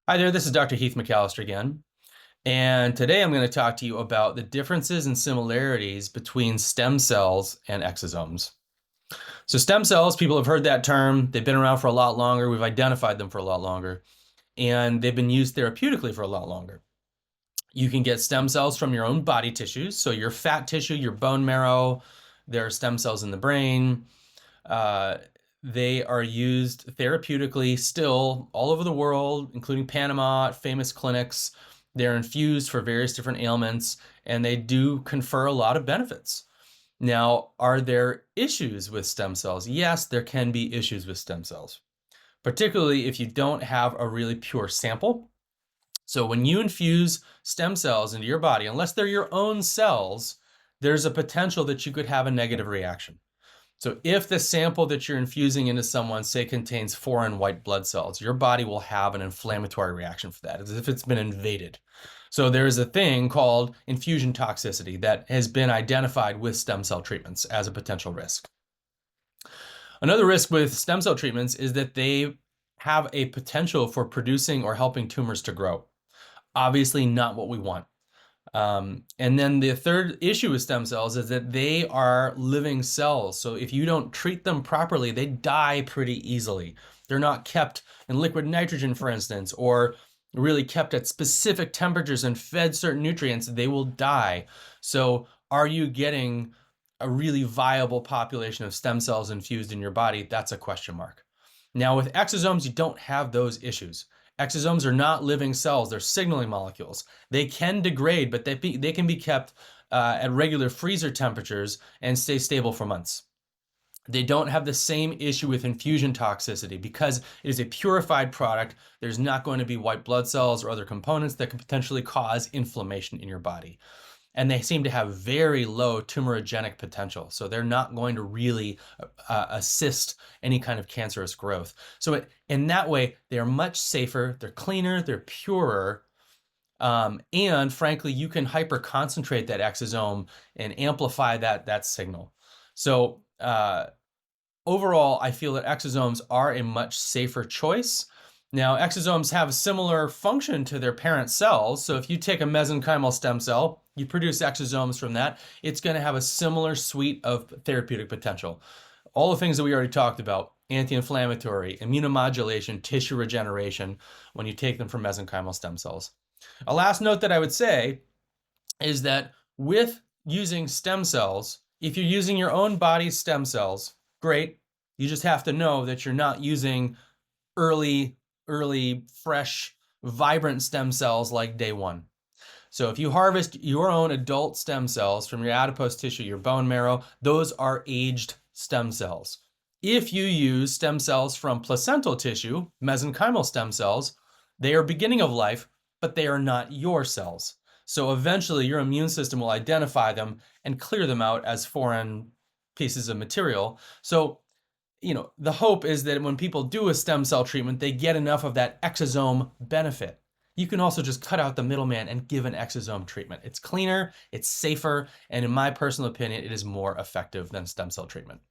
Hi there, this is Dr. Heath McAllister again, and today I'm going to talk to you about the differences and similarities between stem cells and exosomes. So stem cells, people have heard that term. They've been around for a lot longer. We've identified them for a lot longer, and they've been used therapeutically for a lot longer. You can get stem cells from your own body tissues, so your fat tissue, your bone marrow. There are stem cells in the brain. Uh, they are used therapeutically still all over the world, including Panama, at famous clinics. They're infused for various different ailments, and they do confer a lot of benefits. Now, are there issues with stem cells? Yes, there can be issues with stem cells, particularly if you don't have a really pure sample. So when you infuse stem cells into your body, unless they're your own cells, there's a potential that you could have a negative reaction. So if the sample that you're infusing into someone, say, contains foreign white blood cells, your body will have an inflammatory reaction for that, as if it's been invaded. So there is a thing called infusion toxicity that has been identified with stem cell treatments as a potential risk. Another risk with stem cell treatments is that they have a potential for producing or helping tumors to grow. Obviously not what we want. And then the third issue with stem cells is that they are living cells. So if you don't treat them properly, they die pretty easily. They're not kept in liquid nitrogen, for instance, or really kept at specific temperatures and fed certain nutrients, they will die. So are you getting a really viable population of stem cells infused in your body? That's a question mark. Now with exosomes, you don't have those issues. Exosomes are not living cells, they're signaling molecules. They can degrade, but they can be kept at regular freezer temperatures and stay stable for months. They don't have the same issue with infusion toxicity because it is a purified product. There's not going to be white blood cells or other components that could potentially cause inflammation in your body. And they seem to have very low tumorigenic potential. So they're not going to really assist any kind of cancerous growth. So in that way, they're much safer, they're cleaner, they're purer, and frankly, you can hyper concentrate that exosome and amplify that signal. So overall, I feel that exosomes are a much safer choice. Now, exosomes have a similar function to their parent cells. So if you take a mesenchymal stem cell, you produce exosomes from that, it's going to have a similar suite of therapeutic potential. All the things that we already talked about, anti-inflammatory, immunomodulation, tissue regeneration, when you take them from mesenchymal stem cells. A last note that I would say is that with using stem cells, if you're using your own body's stem cells, great. You just have to know that you're not using early, fresh, vibrant stem cells like day one. So if you harvest your own adult stem cells from your adipose tissue, your bone marrow, those are aged stem cells. If you use stem cells from placental tissue, mesenchymal stem cells, they are beginning of life, but they are not your cells. So eventually your immune system will identify them and clear them out as foreign pieces of material. So, the hope is that when people do a stem cell treatment, they get enough of that exosome benefit. You can also just cut out the middleman and give an exosome treatment. It's cleaner, it's safer, and in my personal opinion, it is more effective than stem cell treatment.